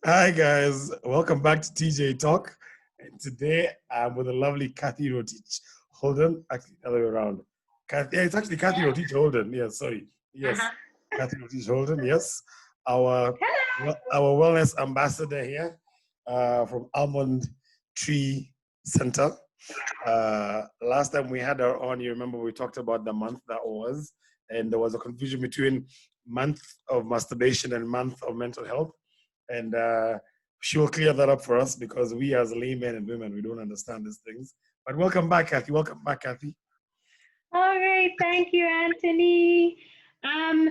Hi guys, welcome back to TJ Talk. And today I'm with the lovely Cathy Rotich. Holden, actually the other way around. Cathy, it's actually Cathy Yeah. Rotich Holden. Yes, sorry. Yes, Uh-huh. Cathy Rotich Holden. Yes, our Hello. our wellness ambassador here from Almond Tree Center. Last time we had her on, you remember we talked about the month that was, and there was a confusion between month of masturbation and month of mental health. And she will clear that up for us because we as laymen and women, we don't understand these things. But welcome back, Cathy. Welcome back, Cathy. All right. Thank you, Anthony. Um,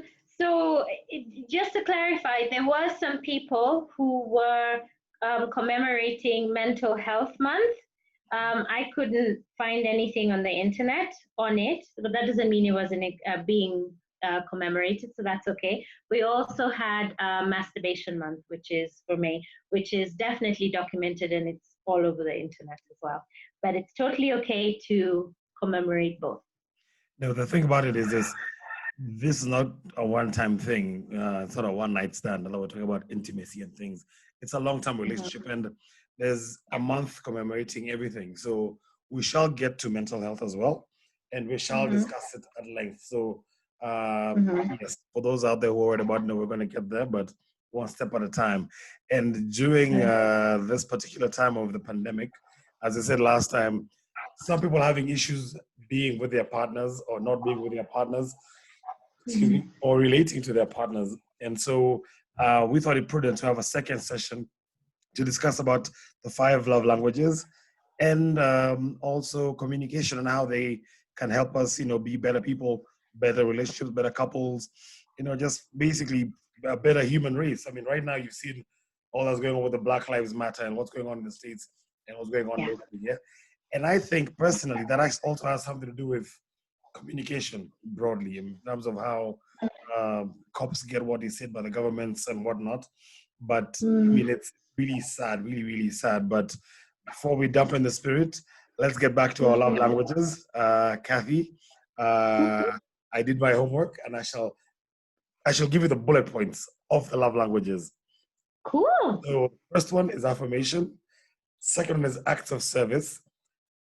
just to clarify, there was some people who were commemorating Mental Health Month. I couldn't find anything on the internet on it, but that doesn't mean it wasn't being commemorated, so that's okay. We also had Masturbation Month, which is for May, which is definitely documented and it's all over the internet as well. But it's totally okay to commemorate both. Now, the thing about it is this is not a one-time thing. It's not a one-night stand. Although we're talking about intimacy and things, it's a long-term Mhm. relationship, and there's a month commemorating everything. So we shall get to mental health as well, and we shall Mhm. discuss it at length. So Mhm. yes, for those out there who are worried about, no, we're going to get there, but one step at a time. And during Right. this particular time of the pandemic, as I said last time, some people are having issues being with their partners or not being with their partners, excuse me, Mhm. or relating to their partners. And so we thought it prudent to have a second session to discuss about the 5 love languages and also communication and how they can help us, be better people, better relationships, better couples, just basically a better human race. I mean, right now you've seen all that's going on with the Black Lives Matter and what's going on in the States and what's going on Yeah. locally here. And I think personally that also has something to do with communication broadly in terms of how cops get what is said by the governments and whatnot. But I Mm. mean, it's really sad, really, really sad. But before we dump in the spirit, let's get back to our love Mhm. languages. Cathy, Mhm. I did my homework, and I shall give you the bullet points of the love languages. Cool. So, first one is affirmation. Second one is acts of service.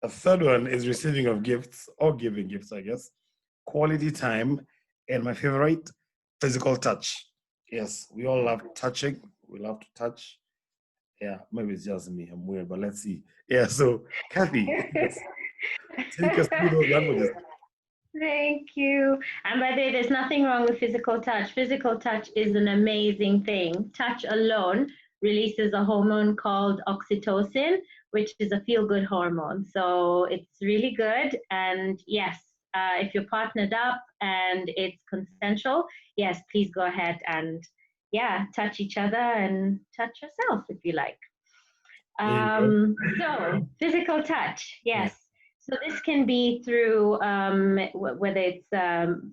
The third one is receiving of gifts or giving gifts, I guess. Quality time, and my favorite, physical touch. Yes, we all love touching. We love to touch. Yeah, maybe it's just me. I'm weird, but let's see. Yeah, so Cathy, yes, take us through those languages. Thank you. And by the way, there's nothing wrong with physical touch. Physical touch is an amazing thing. Touch alone releases a hormone called oxytocin, which is a feel good hormone. So it's really good. And yes, if you're partnered up and it's consensual, yes, please go ahead and yeah, touch each other and touch yourself if you like. There you go. Physical touch, Yeah. yes. So this can be through whether it's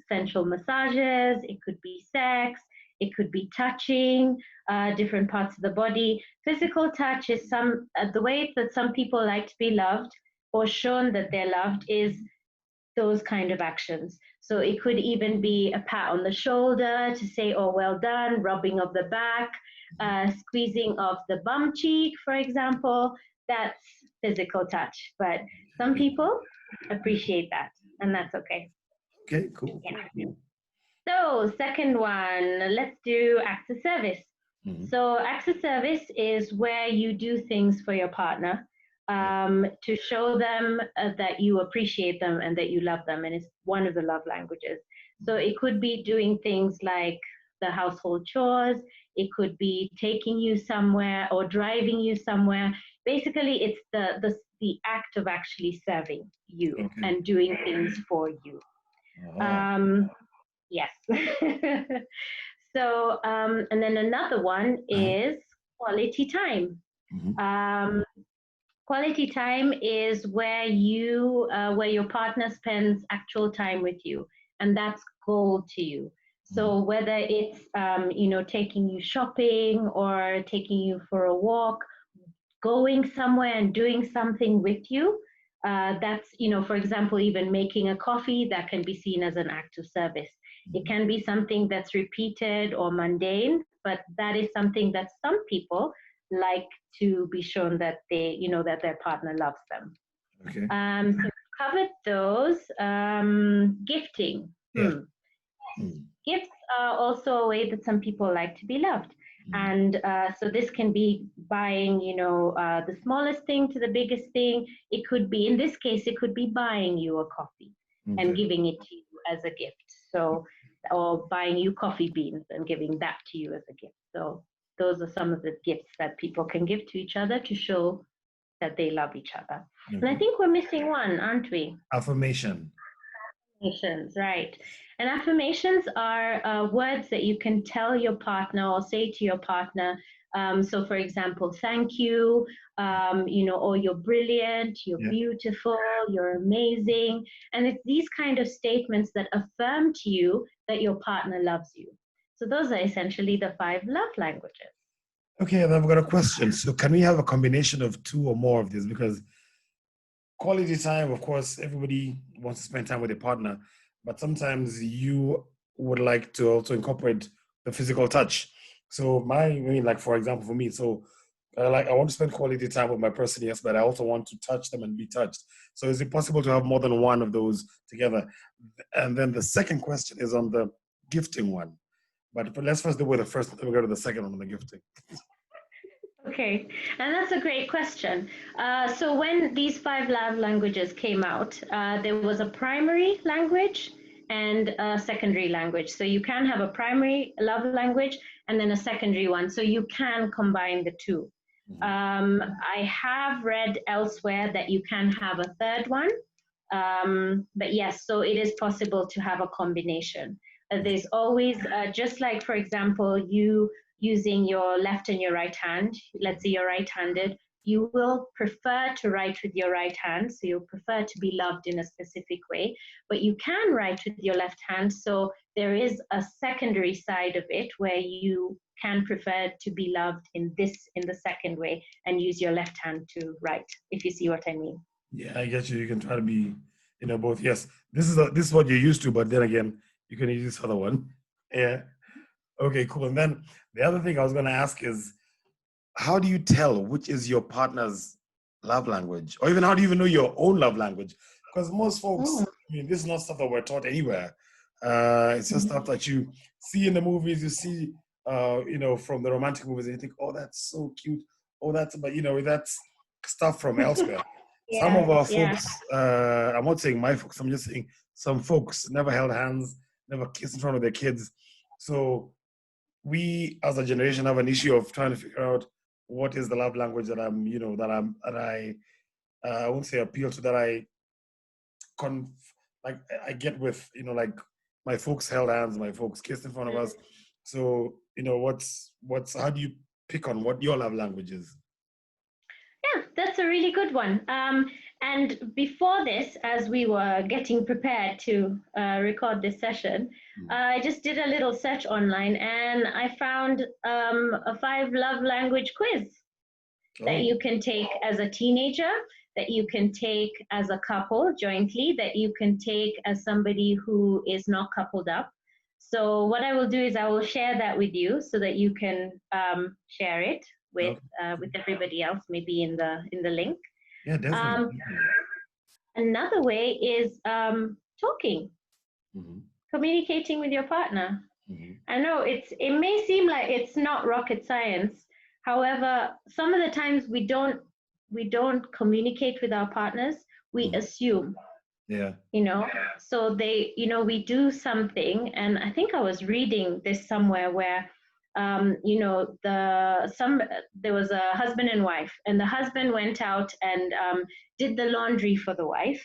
sensual massages, it could be sex, it could be touching different parts of the body. Physical touch is the way that some people like to be loved or shown that they're loved is those kind of actions. So it could even be a pat on the shoulder to say, oh, well done, rubbing of the back, squeezing of the bum cheek, for example. That's physical touch. But some people appreciate that, and that's okay. Okay, cool, Yeah. cool, cool. So, second one, let's do acts of service. Mhm. So, acts of service is where you do things for your partner Yeah. to show them that you appreciate them and that you love them. And it's one of the love languages. So, it could be doing things like the household chores, it could be taking you somewhere or driving you somewhere. Basically, it's the act of actually serving you Okay. and doing things for you. Uh-huh. Um, Yes. And then another one Uh-huh. is quality time. Mhm. Um, Quality time is where your partner spends actual time with you, and that's gold to you. Mhm. So whether it's taking you shopping or taking you for a walk, going somewhere and doing something with you, that's for example, even making a coffee that can be seen as an act of service. It can be something that's repeated or mundane, but that is something that some people like to be shown that that their partner loves them. Okay. So we covered those. Gifting. Yeah. Gifts are also a way that some people like to be loved. And so this can be buying, the smallest thing to the biggest thing. It could be, in this case, it could be buying you a coffee and giving it to you as a gift. So, or buying you coffee beans and giving that to you as a gift. So those are some of the gifts that people can give to each other to show that they love each other. And I think we're missing one, aren't we? Affirmation. Affirmations, right. And affirmations are words that you can tell your partner or say to your partner. So, for example, thank you, or you're brilliant, you're beautiful, you're amazing. And it's these kind of statements that affirm to you that your partner loves you. So those are essentially the 5 love languages. Okay, and I've got a question. So can we have a combination of 2 or more of these? Because quality time, of course, everybody wants to spend time with their partner, but sometimes you would like to also incorporate the physical touch. So like for example, for me, so I want to spend quality time with my person, yes, but I also want to touch them and be touched. So is it possible to have more than one of those together? And then the second question is on the gifting one. But let's first do with the first, then we'll go to the second one on the gifting. Okay, and that's a great question. So when these 5 love languages came out, there was a primary language and a secondary language. So you can have a primary love language and then a secondary one. So you can combine the 2. I have read elsewhere that you can have a third one. But yes, so it is possible to have a combination. There's always, just like, for example, you using your left and your right hand, let's say you're right-handed, you will prefer to write with your right hand, so you'll prefer to be loved in a specific way, but you can write with your left hand, so there is a secondary side of it where you can prefer to be loved in the second way and use your left hand to write, if you see what I mean. Yeah, I get you. You can try to be, both. Yes, this is what you're used to, but then again, you can use this other one. Yeah. Okay, cool. And then the other thing I was going to ask is, how do you tell which is your partner's love language? Or even how do you even know your own love language? Because most folks, this is not stuff that we're taught anywhere. It's just stuff that you see in the movies, you see, from the romantic movies, and you think, oh, that's so cute. Oh, that's stuff from elsewhere. Yeah, some of our folks, I'm not saying my folks, I'm just saying some folks never held hands, never kissed in front of their kids. So we as a generation have an issue of trying to figure out what is the love language that I won't say appeal to, that I get with, like my folks held hands, my folks kissed in front of us. So, how do you pick on what your love language is? Yeah, that's a really good one. And before this, as we were getting prepared to record this session, I just did a little search online and I found a 5 love language quiz that you can take as a teenager, that you can take as a couple jointly, that you can take as somebody who is not coupled up. So what I will do is I will share that with you so that you can share it with everybody else, maybe in the link. Yeah, definitely. Another way is talking, communicating with your partner. I know it may seem like it's not rocket science. However, some of the times we don't communicate with our partners. We assume. Yeah. So they, we do something, and I think I was reading this somewhere where there was a husband and wife, and the husband went out and did the laundry for the wife.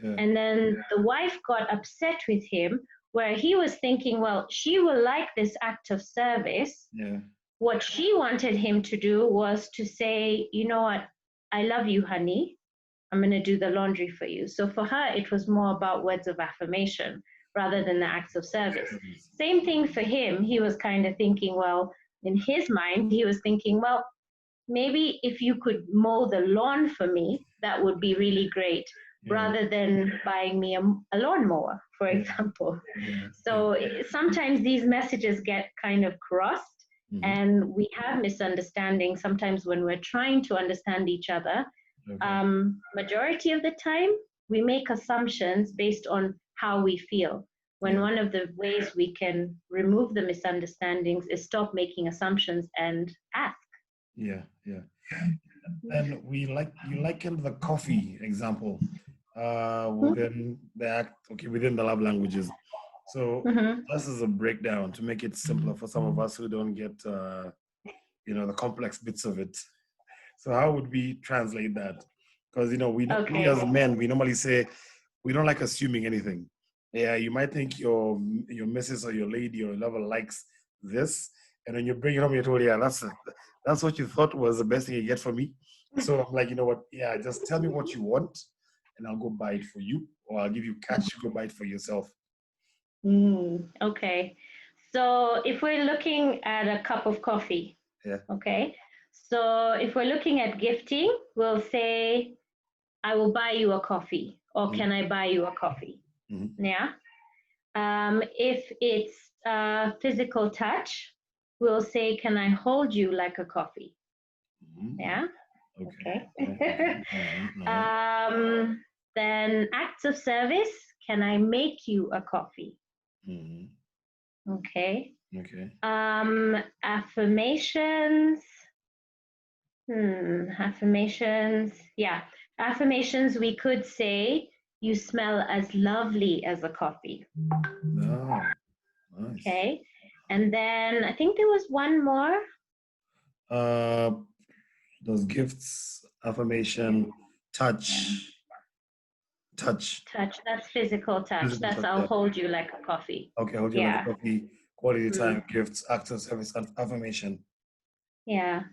Yeah. And then the wife got upset with him, where he was thinking, well, she will like this act of service. Yeah. What she wanted him to do was to say, you know what, I love you, honey. I'm going to do the laundry for you. So for her, it was more about words of affirmation rather than the acts of service. Same thing for him. He was kind of thinking, well, in his mind, he was thinking, well, maybe if you could mow the lawn for me, that would be really great. rather than buying me a lawnmower, for example. So sometimes these messages get kind of crossed, and we have misunderstandings sometimes when we're trying to understand each other. Majority of the time, we make assumptions based on how we feel. When one of the ways we can remove the misunderstandings is stop making assumptions and ask. And you likened the coffee example within the act, within the love languages. So this is a breakdown to make it simpler for some of us who don't get the complex bits of it. So how would we translate that? Because we as men, we normally say we don't like assuming anything. Yeah, you might think your missus or your lady or lover likes this, and when you bring it home, you're told, yeah, that's what you thought was the best thing you get from me. So I'm like, you know what? Yeah, just tell me what you want, and I'll go buy it for you, or I'll give you cash to go buy it for yourself. Okay. So if we're looking at a cup of coffee, okay. So if we're looking at gifting, we'll say, I will buy you a coffee, or can I buy you a coffee? Yeah. If it's physical touch, we'll say, can I hold you like a coffee? Yeah. Okay. Then acts of service, can I make you a coffee? Okay. Affirmations. Affirmations. Yeah. Affirmations, we could say, you smell as lovely as a coffee. Nice. Okay. And then I think there was one more. Those gifts, affirmation, touch. That's physical touch. That's I'll hold you like a coffee. Okay, hold you like a coffee. Quality time, gifts, acts of service, and affirmation. Yeah.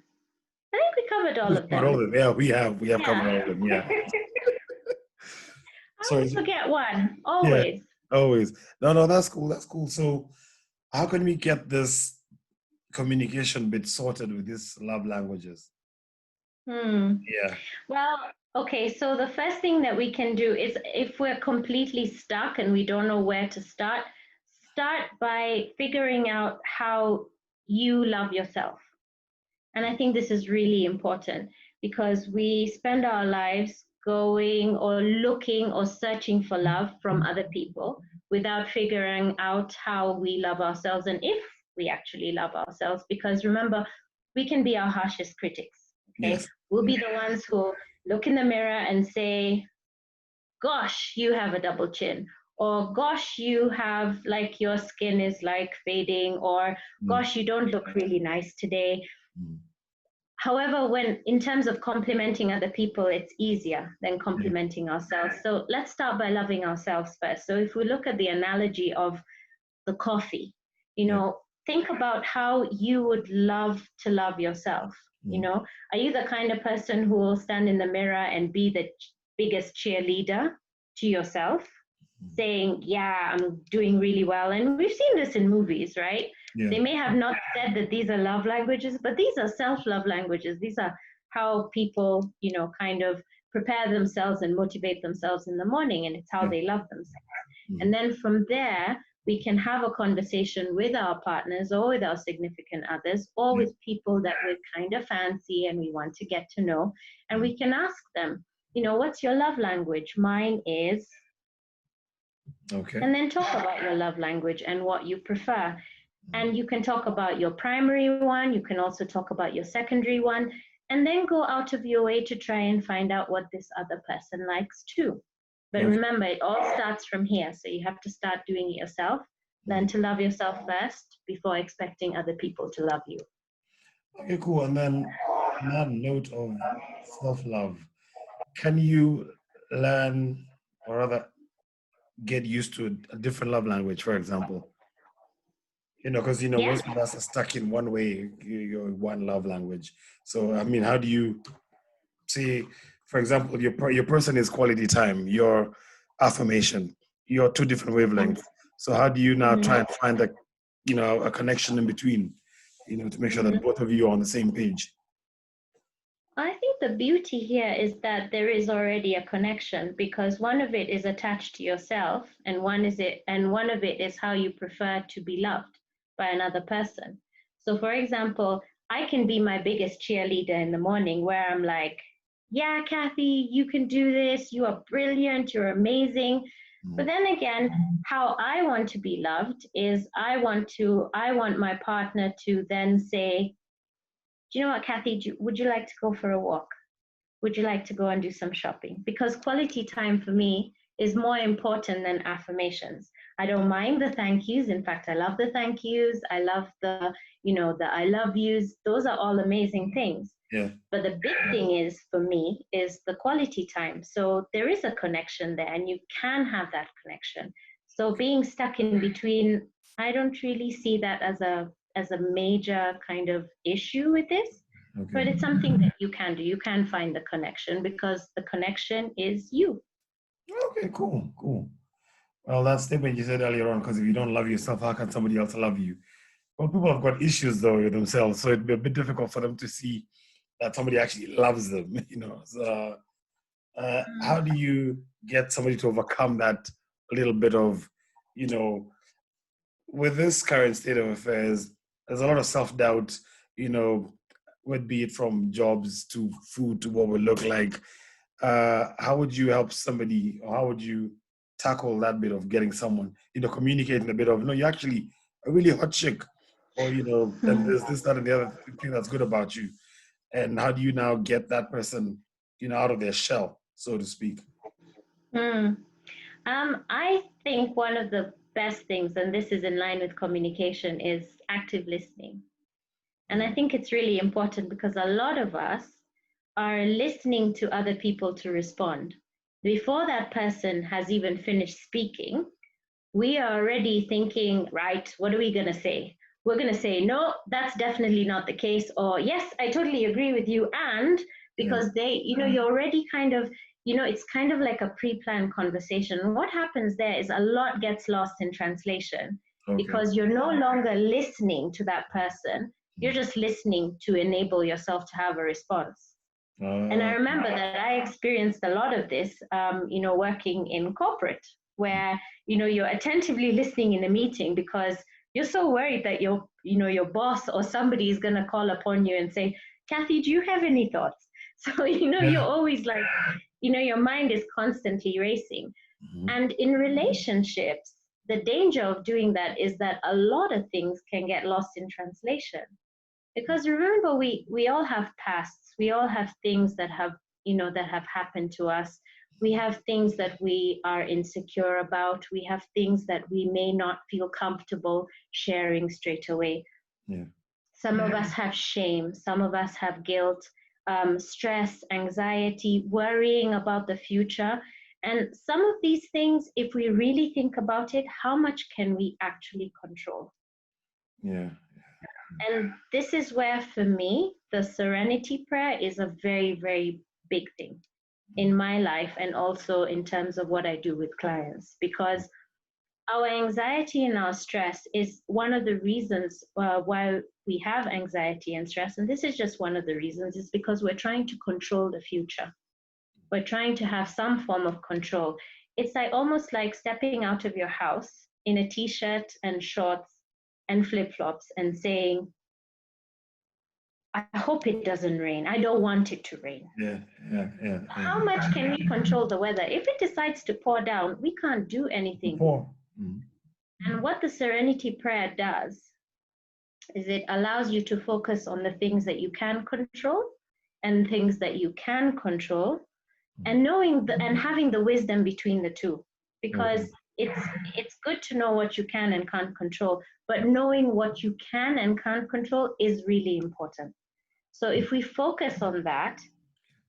I think we covered all of them. Yeah, we have covered all of them. Yeah. I always forget one. Always. Yeah, always. No, that's cool. That's cool. So, how can we get this communication bit sorted with these love languages? Yeah. Well, okay. So the first thing that we can do is, if we're completely stuck and we don't know where to start by figuring out how you love yourself. And I think this is really important, because we spend our lives going or looking or searching for love from other people without figuring out how we love ourselves and if we actually love ourselves. Because remember, we can be our harshest critics. Okay, we'll be the ones who look in the mirror and say, gosh, you have a double chin, or gosh, you have, like, your skin is like fading, or gosh, you don't look really nice today. However, when in terms of complimenting other people, it's easier than complimenting ourselves. So let's start by loving ourselves first. So if we look at the analogy of the coffee, think about how you would love to love yourself. Are you the kind of person who will stand in the mirror and be the biggest cheerleader to yourself, saying, yeah, I'm doing really well? And we've seen this in movies, right? They may have not said that these are love languages, but these are self-love languages. These are how people, kind of prepare themselves and motivate themselves in the morning, and it's how they love themselves. And then from there, we can have a conversation with our partners or with our significant others or with people that we kind of fancy and we want to get to know. And we can ask them, what's your love language? Mine is. Okay. And then talk about your love language and what you prefer. And you can talk about your primary one. You can also talk about your secondary one, and then go out of your way to try and find out what this other person likes too. But remember, it all starts from here. So you have to start doing it yourself. Learn to love yourself first before expecting other people to love you. Okay, cool. And then on that note of self-love, can you learn, or rather get used to a different love language, for example? Because, most of us are stuck in one way, one love language. So, I mean, how do you see, for example, your person is quality time, your affirmation, your two different wavelengths. So how do you now try and find a connection in between, to make sure that both of you are on the same page? I think the beauty here is that there is already a connection because one of it is attached to yourself and one of it is how you prefer to be loved by another person. So for example, I can be my biggest cheerleader in the morning where I'm like, yeah, Cathy, you can do this. You are brilliant. You're amazing. But then again, how I want to be loved is I want my partner to then say, do you know what, Cathy, would you like to go for a walk? Would you like to go and do some shopping? Because quality time for me is more important than affirmations. I don't mind the thank yous. In fact, I love the thank yous. I love the I love yous. Those are all amazing things. Yeah. But the big thing is for me is the quality time. So there is a connection there and you can have that connection. So being stuck in between, I don't really see that as a major kind of issue with this. Okay. But it's something that you can do. You can find the connection because the connection is you. Okay, cool. Well, that statement you said earlier on, because if you don't love yourself, how can somebody else love you? Well, people have got issues though with themselves, so it'd be a bit difficult for them to see that somebody actually loves them, So, how do you get somebody to overcome that little bit of, with this current state of affairs, there's a lot of self-doubt, would be it from jobs to food to what we look like. How would you help somebody, or how would you tackle that bit of getting someone, communicating a bit of, no, you're actually a really hot chick, or, then there's this, that, and the other thing that's good about you. And how do you now get that person, out of their shell, so to speak? I think one of the best things, and this is in line with communication, is active listening. And I think it's really important because a lot of us are listening to other people to respond. Before that person has even finished speaking, we are already thinking, right, what are we going to say? We're going to say, no, that's definitely not the case. Or, yes, I totally agree with you. And because you're already kind of, it's kind of like a pre-planned conversation. And what happens there is a lot gets lost in translation because you're no longer listening to that person. You're just listening to enable yourself to have a response. And I remember that I experienced a lot of this, working in corporate, where you're attentively listening in a meeting because you're so worried that your boss or somebody is going to call upon you and say, Cathy, do you have any thoughts? So you're always like, your mind is constantly racing. And in relationships, the danger of doing that is that a lot of things can get lost in translation. Because remember, we all have pasts. We all have things that have happened to us. We have things that we are insecure about. We have things that we may not feel comfortable sharing straight away. Some of us have shame. Some of us have guilt, stress, anxiety, worrying about the future. And some of these things, if we really think about it, how much can we actually control? And this is where, for me, the serenity prayer is a very, very big thing in my life and also in terms of what I do with clients, because our anxiety and our stress is one of the reasons why we have anxiety and stress. And this is just one of the reasons, is because we're trying to control the future. We're trying to have some form of control. It's like almost like stepping out of your house in a t-shirt and shorts and flip-flops and saying, I hope it doesn't rain. I don't want it to rain. How much can we control the weather? If it decides to pour down, we can't do anything. And what the serenity prayer does is it allows you to focus on the things that you can control and things that you can control, and knowing and having the wisdom between the two, because it's good to know what you can and can't control, but knowing what you can and can't control is really important. So if we focus on that,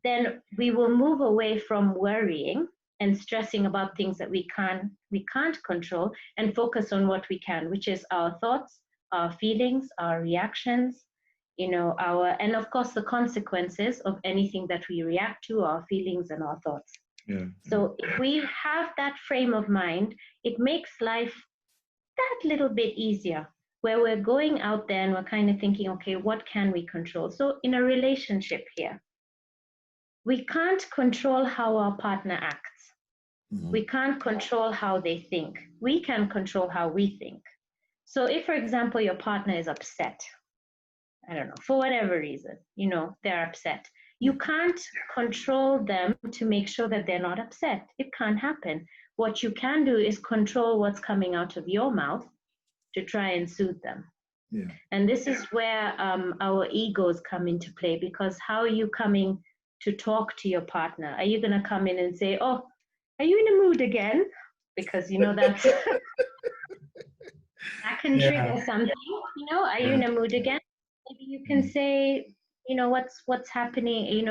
then we will move away from worrying and stressing about things that we can't control, and focus on what we can, which is our thoughts, our feelings, our reactions, and of course the consequences of anything that we react to, our feelings and our thoughts. So if we have that frame of mind, it makes life that little bit easier, where we're going out there and we're kind of thinking, okay, what can we control? So in a relationship here, We can't control how our partner acts. Mm-hmm. We can't control how they think. We can control how we think. So if, for example, your partner is upset, I don't know, for whatever reason, they're upset. You can't control them to make sure that they're not upset. It can't happen. What you can do is control what's coming out of your mouth to try and soothe them. Yeah. And this is where our egos come into play, because how are you coming to talk to your partner? Are you going to come in and say, oh, are you in a mood again? Because, that's that can trigger something. Are you in a mood again? Maybe you can say, what's happening?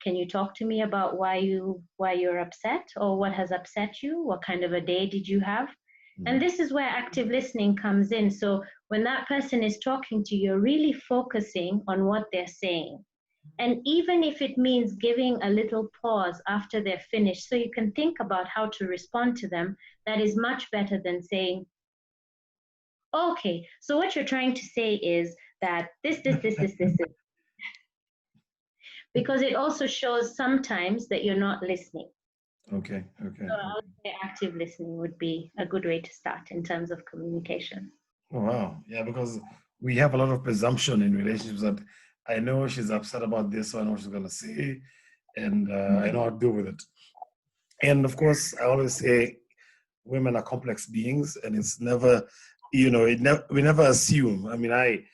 Can you talk to me about why you're upset, or what has upset you? What kind of a day did you have? And this is where active listening comes in. So when that person is talking to you, you're really focusing on what they're saying. And even if it means giving a little pause after they're finished, so you can think about how to respond to them, that is much better than saying, okay, so what you're trying to say is that this. Because it also shows sometimes that you're not listening. Okay. So I would say active listening would be a good way to start in terms of communication. Oh, wow. Yeah, because we have a lot of presumption in relationships that I know she's upset about this, so I know what she's going to say, and I know how to deal with it. And of course, I always say women are complex beings, and it's never, we never assume. I mean, I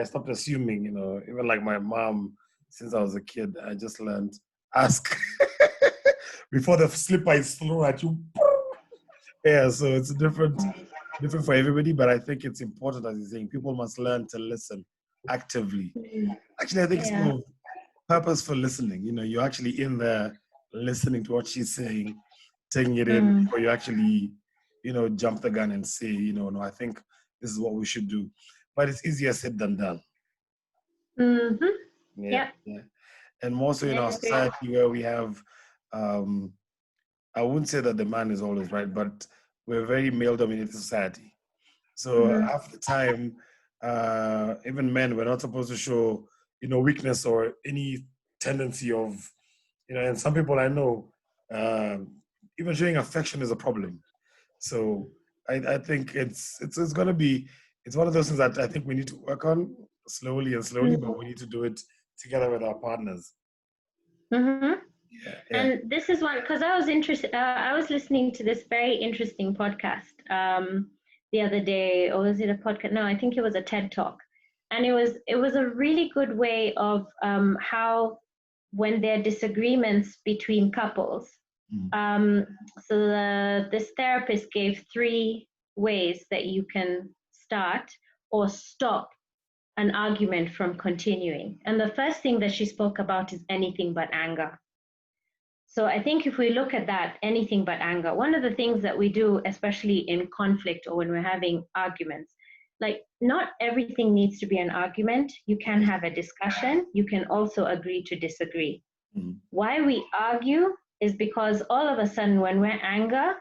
stopped assuming, even like my mom, since I was a kid, I just learned ask before the slipper is thrown at you. Yeah, so it's different for everybody, but I think it's important, as you're saying, people must learn to listen actively. Actually, I think it's more purposeful listening. You're actually in there listening to what she's saying, taking it in before you actually, jump the gun and say, no, I think this is what we should do. But it's easier said than done. Mm-hmm. Yeah. And more so in our society where we have, I wouldn't say that the man is always right, but we're a very male-dominated society. So half the time, even men, we're not supposed to show, weakness or any tendency of, and some people I know, even showing affection is a problem. So I think it's going to be, it's one of those things that I think we need to work on slowly, but we need to do it together with our partners. Yeah. And this is one, because I was interested, I was listening to this very interesting podcast the other day, or was it a podcast? No, I think it was a TED Talk. And it was a really good way of how, when there are disagreements between couples, so this therapist gave 3 ways that you can start or stop an argument from continuing. And the first thing that she spoke about is anything but anger. So I think if we look at that, anything but anger, one of the things that we do, especially in conflict or when we're having arguments, like not everything needs to be an argument. You can have a discussion. You can also agree to disagree. Why we argue is because all of a sudden when we're in anger,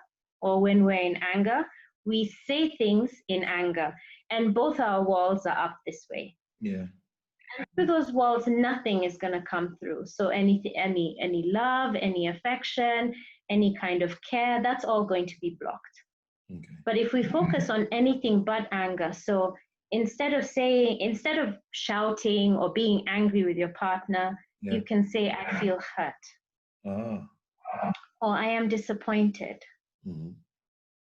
we say things in anger, and both our walls are up this way. Yeah. And through those walls, nothing is going to come through. So any love, any affection, any kind of care, that's all going to be blocked. Okay. But if we focus on anything but anger, so instead of shouting or being angry with your partner, you can say, I feel hurt. Or I am disappointed.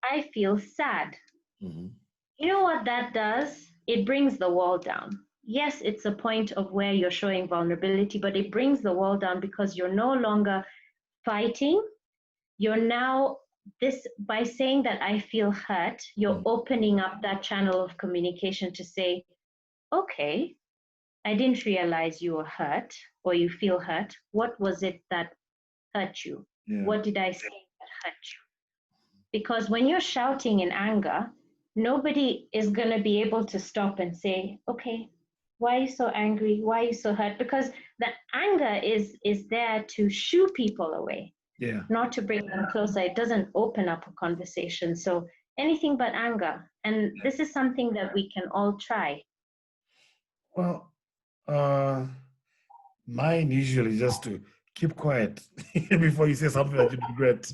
I feel sad. You know what that does? It brings the wall down. Yes, it's a point of where you're showing vulnerability, but it brings the wall down because you're no longer fighting. You're now, by saying that I feel hurt, you're opening up that channel of communication to say, okay, I didn't realize you were hurt or you feel hurt. What was it that hurt you? What did I say that hurt you? Because when you're shouting in anger, nobody is going to be able to stop and say, okay, why are you so angry? Why are you so hurt? Because the anger is there to shoo people away, not to bring them closer. It doesn't open up a conversation. So anything but anger. And this is something that we can all try. Well, Mine usually just to keep quiet before you say something that you regret.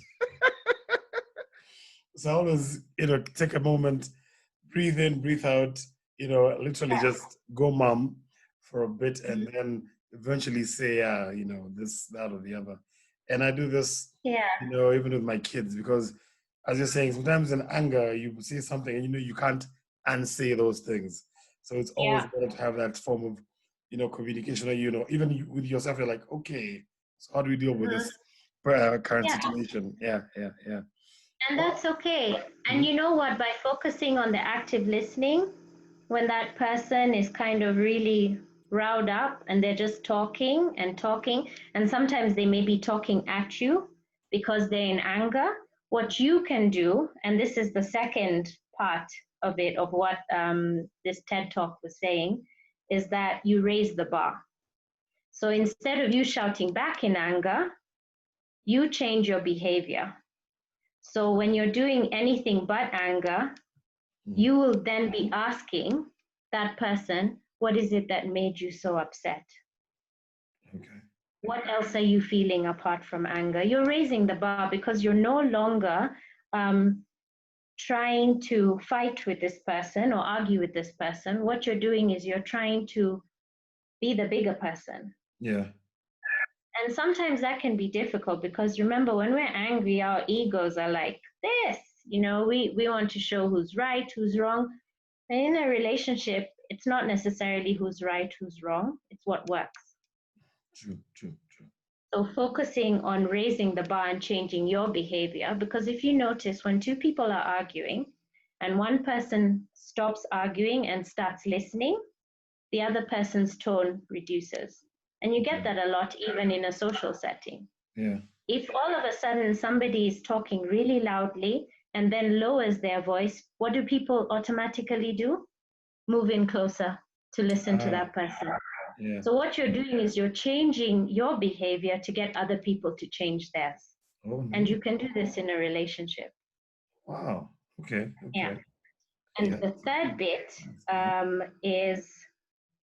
So I always, take a moment, breathe in, breathe out, literally Yeah. just go mum for a bit and then eventually say, yeah, this, that, or the other. And I do this, Yeah. even with my kids, because as you're saying, sometimes in anger, you say something and you can't unsay those things. So it's always Yeah. better to have that form of, communication, or, even with yourself, you're like, okay, so how do we deal with Mhm. this current Yeah. situation? Yeah, yeah, yeah. And Well, that's okay. And mhm, you know what? By focusing on the active listening, when that person is kind of really riled up and they're just talking and talking, and sometimes they may be talking at you because they're in anger, what you can do, and this is the second part of it, of what this TED talk was saying, is that you raise the bar. So instead of you shouting back in anger, you change your behavior. So when you're doing anything but anger, mhm, you will then be asking that person, what is it that made you so upset? okay. What else are you feeling apart from anger? You're raising the bar because you're no longer um, trying to fight with this person or argue with this person. What you're doing is you're trying to be the bigger person. Yeah. And sometimes that can be difficult because remember, when we're angry, our egos are like this. We want to show who's right, who's wrong. And in a relationship, it's not necessarily who's right, who's wrong, it's what works. True, true, true. So focusing on raising the bar and changing your behavior, because if you notice when two people are arguing and one person stops arguing and starts listening, the other person's tone reduces. And you get Okay. that a lot even in a social setting. Yeah. If all of a sudden somebody is talking really loudly and then lowers their voice, what do people automatically do? Move in closer to listen to Ah, that person. yeah. So what you're doing is you're changing your behavior to get other people to change theirs. Oh, And no. you can do this in a relationship. Wow. Okay. Yeah. Okay. And Yeah. the third bit That's good. is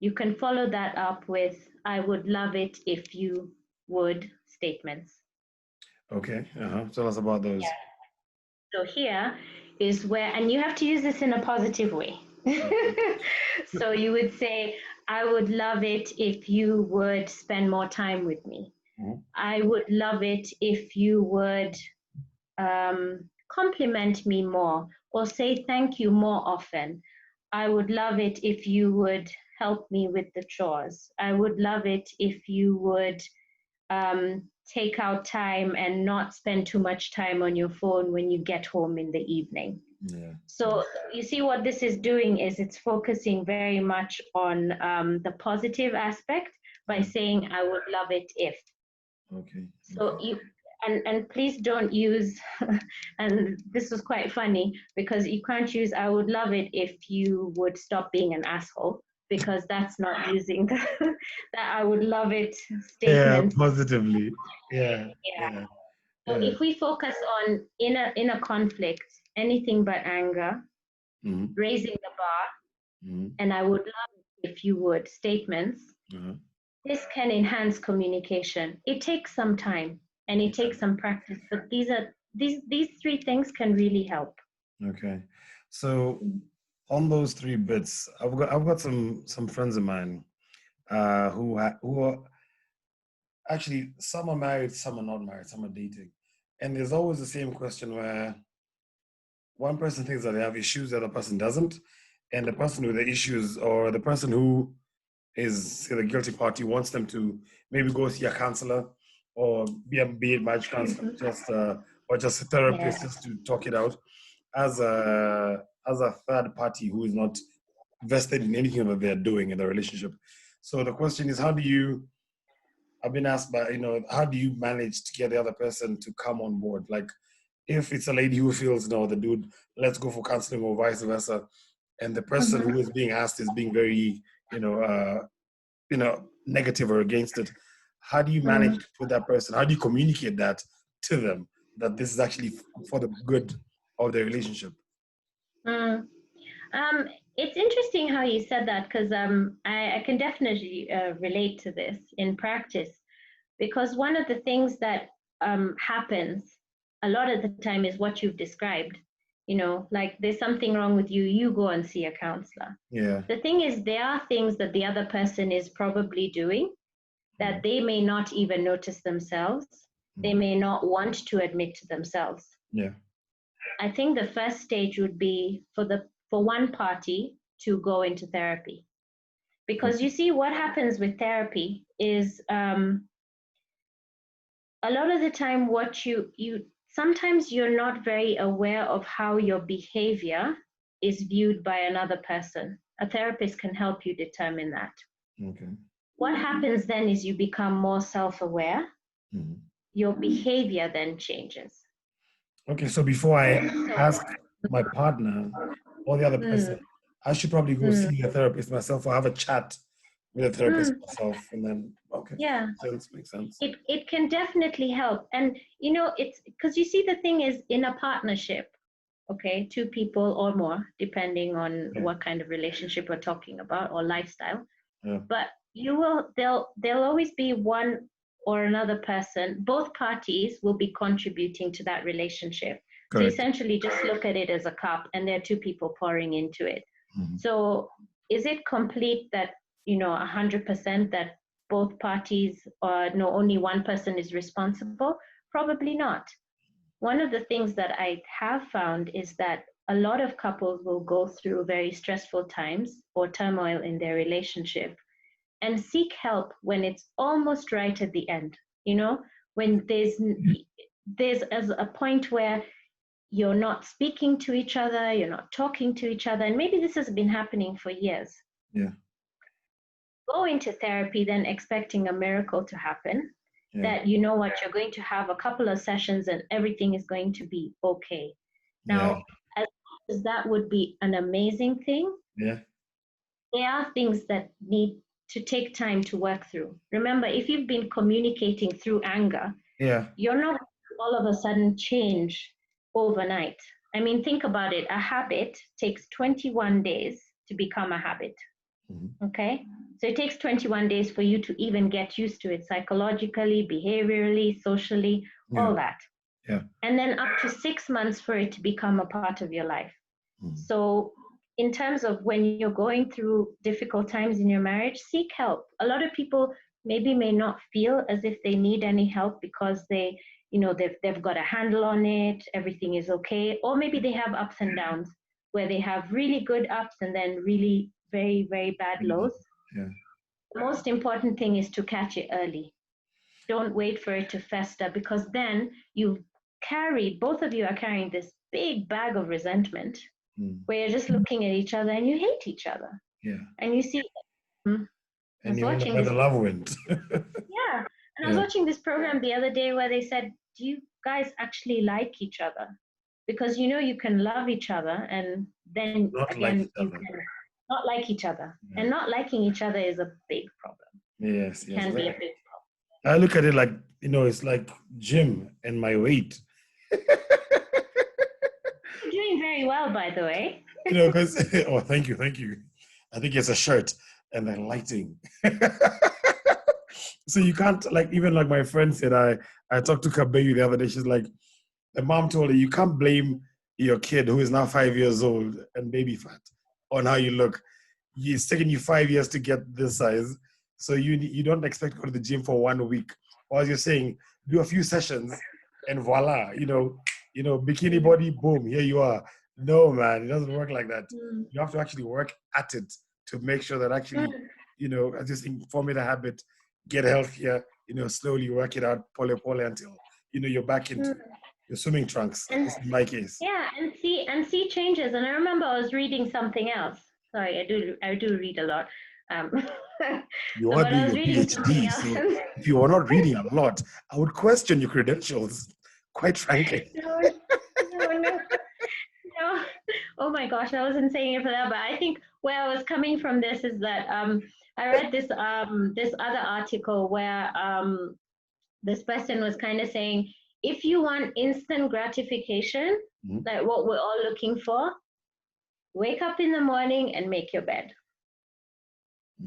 you can follow that up with, I would love it if you would statements. Okay. Tell us about those. So here is where, and you have to use this in a positive way. Okay. So you would say, I would love it if you would spend more time with me. Mhm. I would love it if you would compliment me more or say thank you more often. I would love it if you would help me with the chores. I would love it if you would take out time and not spend too much time on your phone when you get home in the evening. Yeah. So you see what this is doing is it's focusing very much on the positive aspect by Yeah. saying, I would love it if. Okay. So Okay. you and please don't use and this was quite funny because you can't use I would love it if you would stop being an asshole because that's not using the that I would love it Yeah. statement. Positively. Yeah. Yeah. Yeah. So Yeah. if we focus on in a conflict, anything but anger, Mm-hmm. raising the bar, Mm-hmm. and I would love it if you would statements, Uh-huh. this can enhance communication. It takes some time and it Yeah. takes some practice, but these three things can really help. Okay. So on those three bits, I've got some friends of mine who are actually, some are married, some are not married, some are dating. And there's always the same question where one person thinks that they have issues, the other person doesn't. And the person with the issues or the person who is, say, the guilty party wants them to maybe go see a counselor or be a marriage counselor, or just a Yeah. therapist just to talk it out as a third party who is not vested in anything that they're doing in the relationship. So the question is, I've been asked by, how do you manage to get the other person to come on board? Like, if it's a lady who feels, no, the dude, let's go for counseling or vice versa, and the person Mhm. who is being asked is being very, negative or against it, how do you manage Mm. to put that person? How do you communicate that to them that this is actually for the good of the relationship? Mm. It's interesting how you said that because I can definitely relate to this in practice because one of the things that happens a lot of the time is what you've described. You know, like there's something wrong with you, you go and see a counselor. Yeah. The thing is, there are things that the other person is probably doing that they may not even notice themselves. They may not want to admit to themselves. Yeah. I think the first stage would be for one party to go into therapy. Because you see, what happens with therapy is a lot of the time what you sometimes you're not very aware of how your behavior is viewed by another person. A therapist can help you determine that. Okay. What happens then is you become more self-aware. Mhm. Your behavior then changes. Okay, so before I ask my partner or the other person, Mm, I should probably go mm, see a therapist myself or have a chat with a therapist mm. myself, and then okay, Yeah, makes sense. it can definitely help. And you know, it's because you see the thing is in a partnership, okay, two people or more, depending on Yeah, what kind of relationship we're talking about or lifestyle. yeah, But there'll always be one or another person, both parties will be contributing to that relationship. So correct. essentially just look at it as a cup and there are two people pouring into it. Mhm. So is it complete that, you know, 100% that both parties or no, only one person is responsible? Probably not. One of the things that I have found is that a lot of couples will go through very stressful times or turmoil in their relationship and seek help when it's almost right at the end, you know, when there's as a point where you're not speaking to each other, you're not talking to each other, and maybe this has been happening for years. Yeah, Go into therapy then expecting a miracle to happen, yeah, that you know what, you're going to have a couple of sessions and everything is going to be okay. yeah, Now, as much as that would be an amazing thing, yeah, there are things that need to take time to work through. Remember, if you've been communicating through anger, yeah. you're not all of a sudden change overnight. I mean, think about it. A habit takes 21 days to become a habit. Mhm. Okay? So it takes 21 days for you to even get used to it psychologically, behaviorally, socially, Yeah, all that. yeah. And then up to 6 months for it to become a part of your life. Mhm. So, in terms of when you're going through difficult times in your marriage, seek help. A lot of people maybe may not feel as if they need any help because they, you know, they've got a handle on it, everything is okay, or maybe they have ups and downs where they have really good ups and then really very, very bad lows. Yeah, The most important thing is to catch it early. Don't wait for it to fester because then you carry, both of you are carrying this big bag of resentment mm, where you're just looking at each other and you hate each other. yeah. And you see, I And was you wonder watching where this, the love went. yeah, and I was Yeah, watching this program the other day where they said, do you guys actually like each other? Because you know you can love each other and then not like again each you other. can not like each other. Yeah. And not liking each other is a big problem. Yes, It yes. can be a big I look at it like, it's like gym and my weight. problem. You're doing very well, by the way. Because, oh, thank you, thank you. I think it's a shirt and then lighting. So you can't, like, even like my friend said, I talked to Kabeyu the other day. She's like, the mom told her, you can't blame your kid who is now 5 years old and baby fat on how you look. It's taken you 5 years to get this size. So you don't expect to go to the gym for 1 week. Or as you're saying, do a few sessions and voila, bikini body, boom, here you are. No, man, it doesn't work like that. Mm. You have to actually work at it to make sure that actually, as you think, form it a habit, get healthier, slowly work it out, pole until, you're back into Mm. your swimming trunks, at And least in my case. yeah, and see changes. And I remember I was reading something else. Sorry, I do read a lot. Um, You so, are but I doing was your reading something PhD, else. so if you are not reading a lot, I would question your credentials, quite frankly. No, no, no, no. Oh my gosh, I wasn't saying it for that, but I think where I was coming from this is that I read this other article where this person was kind of saying if you want instant gratification, Mhm. like what we're all looking for, wake up in the morning and make your bed.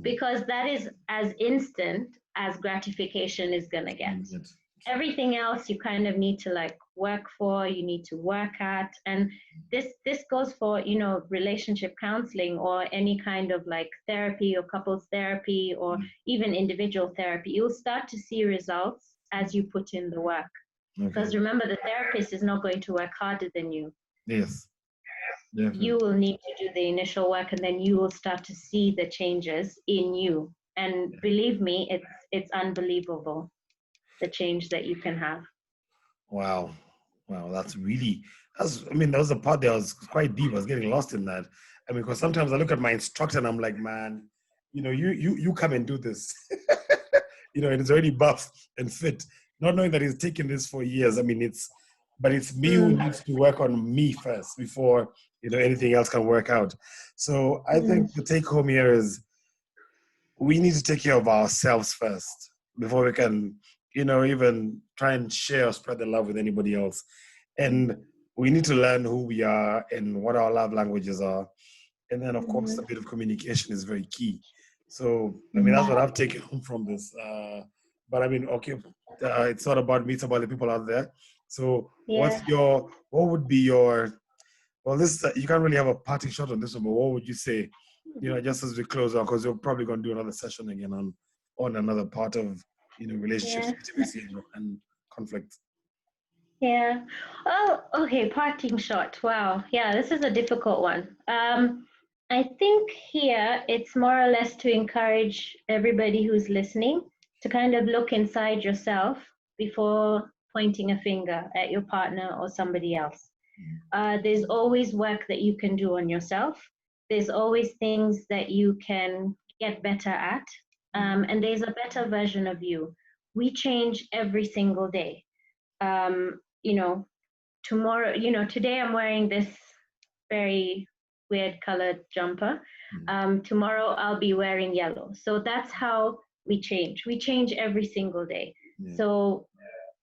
Because that is as instant as gratification is going to get. Everything else you kind of need to like work for, you need to work at. And this goes for, you know, relationship counseling or any kind of like therapy or couples therapy or even individual therapy. You'll start to see results as you put in the work. Because remember, the therapist is not going to work harder than you. Yes. Definitely. You will need to do the initial work, and then you will start to see the changes in you. And believe me, it's unbelievable, the change that you can have. Wow. That's I mean, that was a part that was quite deep. I was getting lost in that. I mean, because sometimes I look at my instructor and I'm like, man, you know, you come and do this. You know, and it's already buff and fit, not knowing that he's taken this for years. I mean, it's me who needs to work on me first before, you know, anything else can work out. So I think the take home here is we need to take care of ourselves first before we can, you know, even try and share or spread the love with anybody else. And we need to learn who we are and what our love languages are. And then, of course, a bit of communication is very key. So, I mean, that's what I've taken home from this. But I mean, okay, it's not about me, it's about the people out there. So, what would be your, well, this, you can't really have a parting shot on this one, but what would you say, you know, just as we close on, because we're probably going to do another session again on another part of, you know, relationships, intimacy, and conflict. Yeah. Oh, okay. Parting shot. Wow. Yeah, this is a difficult one. I think here it's more or less to encourage everybody who's listening to kind of look inside yourself before pointing a finger at your partner or somebody else. There's always work that you can do on yourself. There's always things that you can get better at. And there's a better version of you. We change every single day. You know, tomorrow, you know, today I'm wearing this very weird colored jumper. Tomorrow I'll be wearing yellow. So that's how we change. We change every single day. So,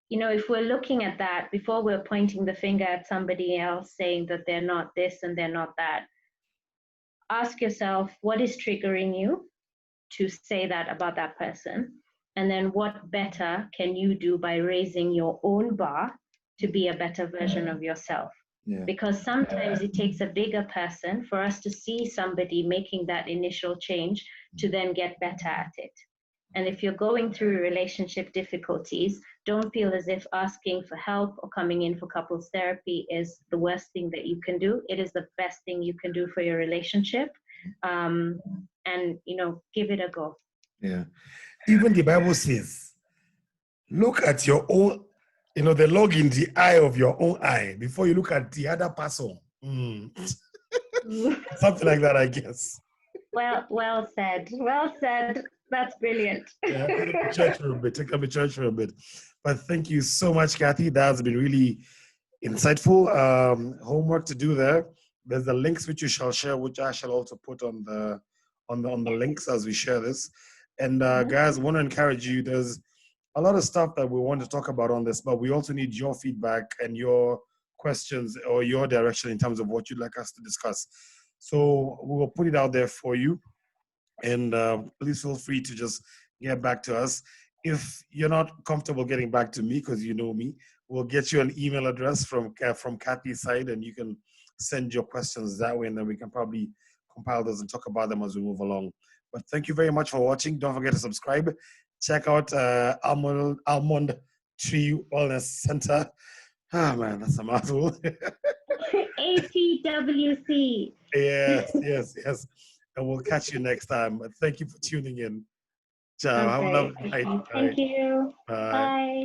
you know, if we're looking at that before we're pointing the finger at somebody else saying that they're not this and they're not that, ask yourself, what is triggering you to say that about that person? And then what better can you do by raising your own bar to be a better version of yourself? Because sometimes it takes a bigger person for us to see somebody making that initial change to then get better at it. And if you're going through relationship difficulties, don't feel as if asking for help or coming in for couples therapy is the worst thing that you can do. It is the best thing you can do for your relationship. And, you know, give it a go. Yeah. Even the Bible says, look at your own, you know, the log in the eye of your own eye before you look at the other person. Something like that, I guess. Well said. Well said. That's brilliant. Yeah, take up the church for a bit. But thank you so much, Cathy. That's been really insightful. Homework to do there. There's the links which you shall share, which I shall also put on the links as we share this. And guys, I want to encourage you. There's a lot of stuff that we want to talk about on this, but we also need your feedback and your questions or your direction in terms of what you'd like us to discuss. So we will put it out there for you. And please feel free to just get back to us. If you're not comfortable getting back to me, because you know me, we'll get you an email address from Cathy's side, and you can send your questions that way, and then we can probably compile those and talk about them as we move along. But thank you very much for watching. Don't forget to subscribe. Check out Almond Tree Wellness Center. Ah, man, that's a mouthful. ATWC. Yes. And we'll catch you next time. Thank you for tuning in. Ciao. Okay. Have a lovely night. Thank you. Bye. Bye.